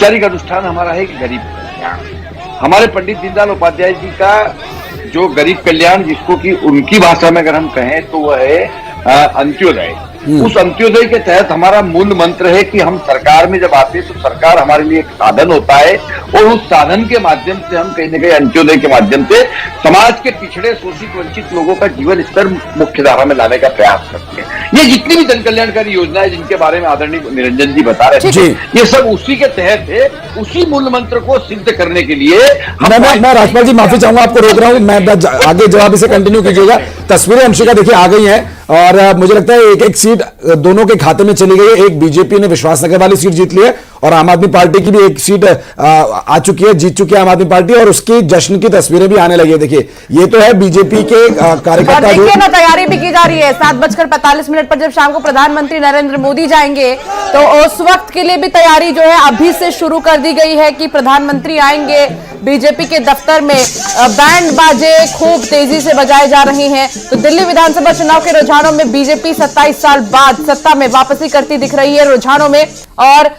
औपचारिक अनुष्ठान हमारा है कि गरीब कल्याण। हमारे पंडित दीनदयाल उपाध्याय जी का जो गरीब कल्याण, जिसको कि उनकी भाषा में अगर हम कहें तो वह है अंत्योदय। उस अंत्योदय के तहत हमारा मूल मंत्र है कि हम सरकार में जब आते हैं तो सरकार हमारे लिए एक साधन होता है, और उस साधन के माध्यम से हम कहीं न कहीं अंत्योदय के माध्यम से समाज के पिछड़े, शोषित, वंचित लोगों का जीवन स्तर मुख्य धारा में लाने का प्रयास करते हैं। ये जितनी भी जन कल्याणकारी योजनाएं जिनके बारे में आदरणीय निरंजन जी बता रहे थे, ये सब उसी के तहत है। उसी मूल मंत्र को सिद्ध करने के लिए मैं राजपाल जी माफी चाहूंगा, आपको रोक रहा हूं, मैं आगे जवाब इसे कंटिन्यू कीजिएगा। तस्वीरें अंशिका देखिए आ गई हैं, और मुझे लगता है एक एक सीट दोनों के खाते में चली गई है। एक बीजेपी ने विश्वासनगर वाली सीट जीत ली है, और आम आदमी पार्टी की भी एक सीट आ चुकी है, जीत चुकी है आम आदमी पार्टी, और उसकी जश्न की तस्वीरें भी आने लगी है। देखिए ये तो है बीजेपी के कार्यकर्ता। देखिए ना, तैयारी भी की जा रही है। 7:45 पर जब शाम को प्रधानमंत्री नरेंद्र मोदी जाएंगे तो उस वक्त के लिए भी तैयारी जो है अभी से शुरू कर दी गई है कि प्रधानमंत्री आएंगे। बीजेपी के दफ्तर में बैंड बाजे खूब तेजी से बजाए जा रहे हैं। तो दिल्ली विधानसभा चुनाव के रुझानों में बीजेपी 27 साल बाद सत्ता में वापसी करती दिख रही है रुझानों में। और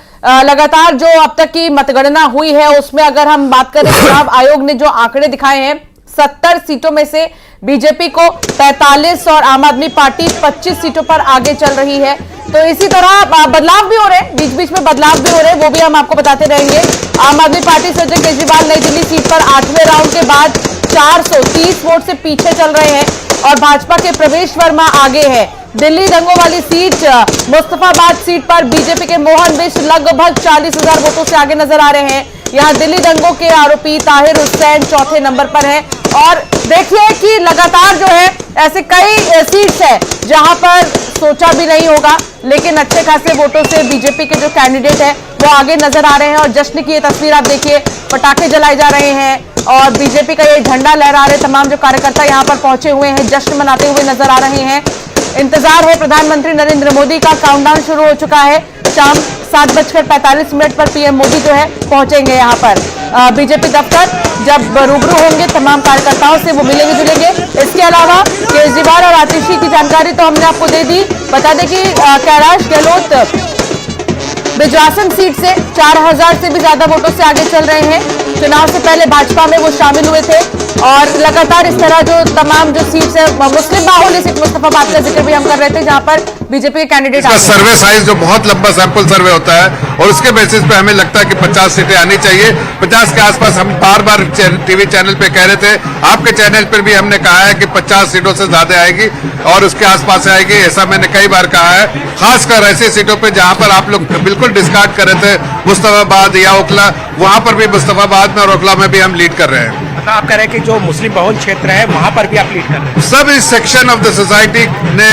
लगातार जो अब तक की मतगणना हुई है उसमें अगर हम बात करें, चुनाव आयोग ने जो आंकड़े दिखाए हैं, 70 सीटों में से बीजेपी को 45 और आम आदमी पार्टी 25 सीटों पर आगे चल रही है। तो इसी तरह बदलाव भी हो रहे हैं, बीच बीच में बदलाव भी हो रहे हैं, वो भी हम आपको बताते रहेंगे। आम आदमी पार्टी से अरविंद केजरीवाल नई दिल्ली सीट पर 8वें राउंड के बाद 430 वोट से पीछे चल रहे हैं, और भाजपा के प्रवेश वर्मा आगे है। दिल्ली दंगों वाली सीट मुस्तफाबाद सीट पर बीजेपी के मोहन बिष्ट लगभग 40,000 वोटों से आगे नजर आ रहे हैं। यहां दिल्ली दंगों के आरोपी ताहिर हुसैन चौथे नंबर पर है। और देखिए कि लगातार जो है ऐसे कई सीट्स है जहां पर सोचा भी नहीं होगा, लेकिन अच्छे खासे वोटों से बीजेपी के जो कैंडिडेट है वो आगे नजर आ रहे हैं। और जश्न की ये तस्वीर आप देखिए, पटाखे जलाए जा रहे हैं और बीजेपी का ये झंडा लहरा रहे तमाम जो कार्यकर्ता यहां पर पहुंचे हुए हैं, जश्न मनाते हुए नजर आ रहे हैं। इंतजार है प्रधानमंत्री नरेंद्र मोदी का, काउंटडाउन शुरू हो चुका है। शाम 7:45 पर पीएम मोदी जो है पहुंचेंगे यहाँ पर बीजेपी दफ्तर। जब रूबरू होंगे तमाम कार्यकर्ताओं से वो मिलेंगे जुलेंगे। इसके अलावा केजरीवाल और आतिशी की जानकारी तो हमने आपको दे दी। बता दें कि कैलाश गहलोत बिजवासन सीट से 4000 से भी ज्यादा वोटों से आगे चल रहे हैं। चुनाव से पहले भाजपा में वो शामिल हुए थे, और लगातार इस तरह जो तमाम जो सीट्स है, मुस्लिम बाहुल्य सीट मुस्तफाबाद का जिक्र भी हम कर रहे थे, जहां पर बीजेपी के कैंडिडेट सर्वे साइज जो बहुत लंबा सैंपल सर्वे होता है, और उसके बेसिस पे हमें लगता है कि 50 सीटें आनी चाहिए। 50 के आसपास हम बार बार टीवी चैनल पे कह रहे थे, आपके चैनल पर भी हमने कहा है कि 50 सीटों से ज्यादा आएगी और उसके आसपास आएगी, ऐसा मैंने कई बार कहा है। खासकर ऐसी सीटों पर जहां पर आप लोग बिल्कुल डिस्कार्ड कर रहे थे, मुस्तफाबाद या ओखला, वहां पर भी मुस्तफाबाद में और ओखला में भी हम लीड कर रहे हैं। मतलब आप कह रहे हैं कि जो मुस्लिम बहुल क्षेत्र है वहां पर भी आप लीड कर रहे हैं। सब इस सेक्शन ऑफ द सोसाइटी ने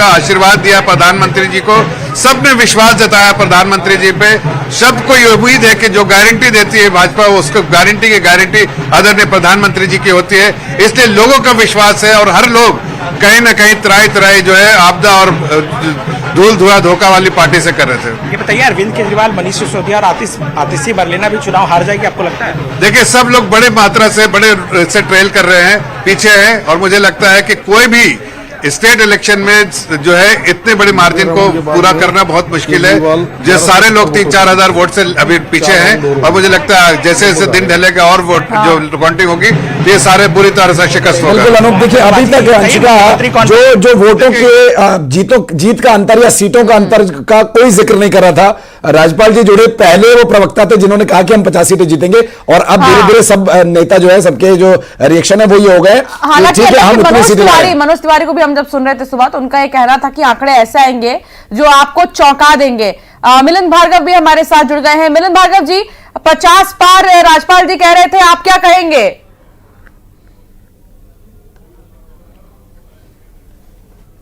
आशीर्वाद दिया प्रधानमंत्री जी को, सबने विश्वास जताया प्रधानमंत्री जी पे। सबको ये उम्मीद है कि जो गारंटी देती है भाजपा, उसको गारंटी की गारंटी आदरणीय प्रधानमंत्री जी की होती है। इसलिए लोगों का विश्वास है, और हर लोग कहीं ना कहीं त्राई जो है आपदा और धूल धुआं धोखा वाली पार्टी से कर रहे थे। ये बताइए, अरविंद केजरीवाल, मनीष सिसोदिया और आतिशी बरलेना भी चुनाव हार जाएगी, आपको लगता है? देखिए, सब लोग बड़े मात्रा से बड़े से ट्रेल कर रहे हैं, पीछे हैं, और मुझे लगता है कि कोई भी स्टेट इलेक्शन में जो है इतने बड़े मार्जिन को पूरा करना बहुत मुश्किल है। जो सारे लोग 3-4 हजार वोट से अभी पीछे हैं, और मुझे लगता है जैसे जैसे दिन ढलेगा और वोट जो काउंटिंग होगी, ये सारे बुरी तरह से शिकस्त होगा। बिल्कुल अनूप, देखिए अभी तक अंशिका जो वोटों के जीत का अंतर या सीटों का अंतर का कोई जिक्र नहीं कर रहा था। राज्यपाल जी जुड़े, पहले वो प्रवक्ता थे जिन्होंने कहा कि हम 50 सीटें जीतेंगे, और अब धीरे धीरे सब नेता जो है, सबके जो रिएक्शन है वो ये हो गए। हालांकि मनोज तिवारी को भी हम जब सुन रहे थे सुबह, तो उनका ये कहना था कि आंकड़े ऐसे आएंगे जो आपको चौंका देंगे। मिलन भार्गव भी हमारे साथ जुड़ गए हैं। मिलन भार्गव जी, 50 पार राज्यपाल जी कह रहे थे, आप क्या कहेंगे?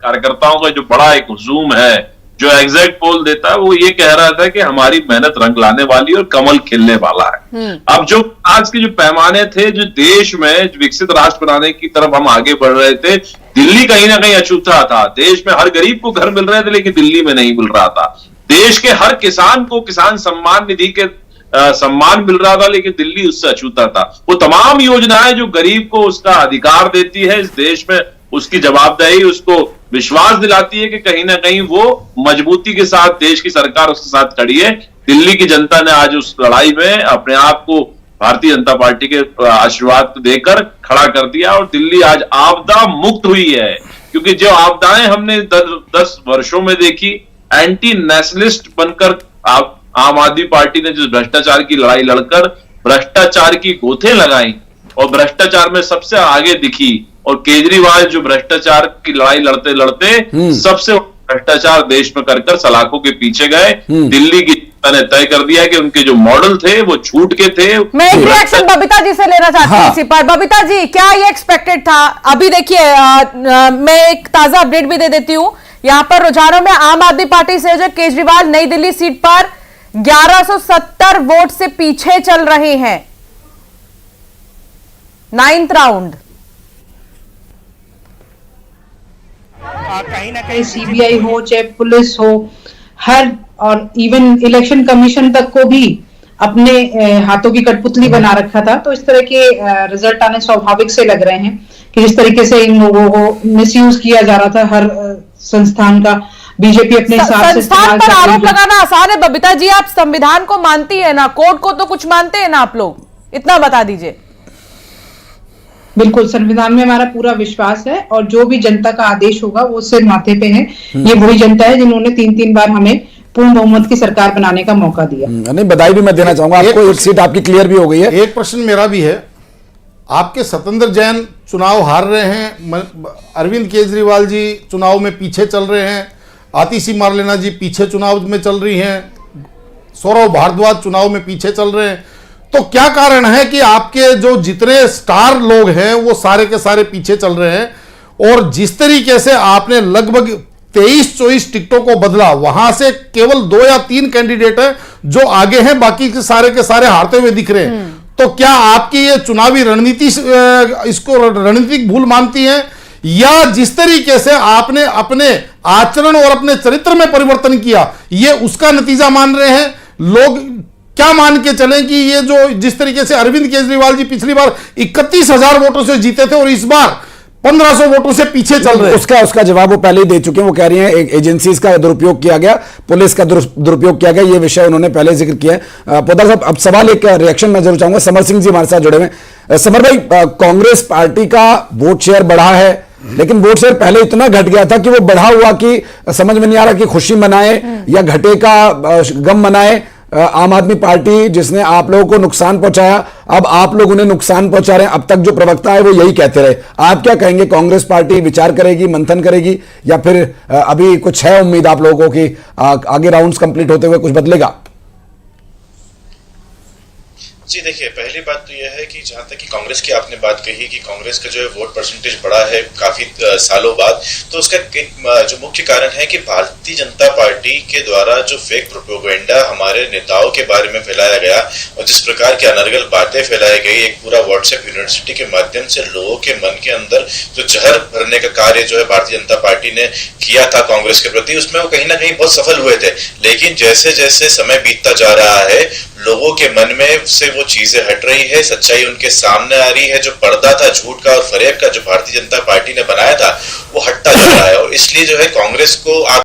कार्यकर्ताओं का जो बड़ा एक हुजूम है, जो एग्जैक्ट पोल देता है, वो ये कह रहा था कि हमारी मेहनत रंग लाने वाली और कमल खिलने वाला है। अब जो आज के जो पैमाने थे, जो देश में विकसित राष्ट्र बनाने की तरफ हम आगे बढ़ रहे थे, दिल्ली कहीं ना कहीं अछूता था। देश में हर गरीब को घर मिल रहे थे, लेकिन दिल्ली में नहीं मिल रहा था। देश के हर किसान को किसान सम्मान निधि के सम्मान मिल रहा था, लेकिन दिल्ली उससे अछूता था। वो तमाम योजनाएं जो गरीब को उसका अधिकार देती है इस देश में, उसकी जवाबदेही उसको विश्वास दिलाती है कि कहीं ना कहीं वो मजबूती के साथ देश की सरकार उसके साथ खड़ी है। दिल्ली की जनता ने आज उस लड़ाई में अपने आप को भारतीय जनता पार्टी के आशीर्वाद को देकर खड़ा कर दिया और दिल्ली आज आपदा मुक्त हुई है। क्योंकि जो आपदाएं हमने 10 वर्षों में देखी, एंटी नेशनलिस्ट बनकर आम आदमी पार्टी ने जिस भ्रष्टाचार की लड़ाई लड़कर भ्रष्टाचार की गोथें लगाई और भ्रष्टाचार में सबसे आगे दिखी, और केजरीवाल जो भ्रष्टाचार की लड़ाई लड़ते लड़ते सबसे भ्रष्टाचार देश में कर सलाखों के पीछे गए। दिल्ली की जनता ने तय कर दिया कि उनके जो मॉडल थे वो छूट के थे। मैं एक रिएक्शन बबीता जी से लेना चाहती हूं इसी पर। बबीता जी, क्या ये एक्सपेक्टेड था? अभी देखिए, मैं एक ताजा अपडेट भी दे देती हूं। यहां पर रुझानों में आम आदमी पार्टी से जो केजरीवाल नई दिल्ली सीट पर 1170 वोट से पीछे चल रहे हैं। 9th round. कहीं ना चाहे सीबीआई हो, चाहे पुलिस हो, हर और इवन इलेक्शन कमीशन तक को भी अपने हाथों की कठपुतली बना रखा था। तो इस तरह के रिजल्ट आने स्वाभाविक से लग रहे हैं कि जिस तरीके से इन लोगों को मिसयूज किया जा रहा था हर संस्थान का, बीजेपी अपने हिसाब से संस्थान पर आरोप लगाना आसान है बबीता जी। आप संविधान को मानती है ना, कोर्ट को तो कुछ मानते हैं ना आप लोग, इतना बता दीजिए। बिल्कुल, संविधान में हमारा पूरा विश्वास है और जो भी जनता का आदेश होगा वो सिर माथे पे है। ये वही जनता है जिन्होंने 3-3 बार हमें पूर्ण बहुमत की सरकार बनाने का मौका दिया। नहीं, बधाई भी मैं देना चाहूंगा आपको, एक सीट आपकी क्लियर भी हो गई है। एक प्रश्न मेरा भी है, आपके सत्येंद्र जैन चुनाव हार रहे हैं, अरविंद केजरीवाल जी चुनाव में पीछे चल रहे हैं, आतिशी मारलेना जी पीछे चुनाव में चल रही हैं, सौरभ भारद्वाज चुनाव में पीछे चल रहे हैं, तो क्या कारण है कि आपके जो जितने स्टार लोग हैं वो सारे के सारे पीछे चल रहे हैं? और जिस तरीके से आपने लगभग 23-24 टिकटों को बदला, वहां से केवल 2 या 3 कैंडिडेट हैं जो आगे हैं, बाकी के सारे हारते हुए दिख रहे हैं। तो क्या आपकी ये चुनावी रणनीति इसको रणनीतिक भूल मानती हैं, या जिस तरीके से आपने अपने आचरण और अपने चरित्र में परिवर्तन किया ये उसका नतीजा मान रहे हैं लोग? क्या मान के चलें कि ये जो जिस तरीके से अरविंद केजरीवाल जी पिछली बार 31,000 वोटों से जीते थे और इस बार 1500 वोटों से पीछे चल रहे हैं? उसका जवाब वो पहले ही दे चुके हैं। वो कह रही हैं एजेंसीज का दुरुपयोग किया गया, पुलिस का दुरुपयोग किया गया, ये विषय उन्होंने पहले जिक्र किया है। पोद्दार साहब, अब सवाल एक रिएक्शन मैं जरूर चाहूंगा। समर सिंह जी हमारे साथ जुड़े हुए। समर भाई, कांग्रेस पार्टी का वोट शेयर बढ़ा है, लेकिन वोट शेयर पहले इतना घट गया था कि वो बढ़ा हुआ कि समझ में नहीं आ रहा कि खुशी मनाए या घटे का गम मनाए। आम आदमी पार्टी जिसने आप लोगों को नुकसान पहुंचाया, अब आप लोग उन्हें नुकसान पहुंचा रहे हैं। अब तक जो प्रवक्ता है वो यही कहते रहे। आप क्या कहेंगे? कांग्रेस पार्टी विचार करेगी, मंथन करेगी, या फिर अभी कुछ है उम्मीद आप लोगों को कि आगे राउंड्स कंप्लीट होते हुए कुछ बदलेगा? जी देखिए, पहली बात तो यह है कि जहां तक कि कांग्रेस की आपने बात कही कि कांग्रेस का जो है वोट परसेंटेज बढ़ा है काफी सालों बाद, तो उसका जो मुख्य कारण है कि भारतीय जनता पार्टी के द्वारा जो फेक प्रोपेगेंडा हमारे नेताओं के बारे में फैलाया गया और जिस प्रकार की अनर्गल बातें फैलाई गई, एक पूरा व्हाट्सएप यूनिवर्सिटी के माध्यम से लोगों के मन के अंदर जो जहर भरने का कार्य जो है भारतीय जनता पार्टी ने किया था कांग्रेस के प्रति, उसमें वो कहीं ना कहीं बहुत सफल हुए थे। लेकिन जैसे जैसे समय बीतता जा रहा है, लोगों के मन में से वो चीजें हट रही है, सच्चाई उनके सामने आ रही है। जो पर्दा था झूठ का और फरेब का जो भारतीय जनता पार्टी ने बनाया था वो हटता जा रहा है, और इसलिए जो है कांग्रेस को आप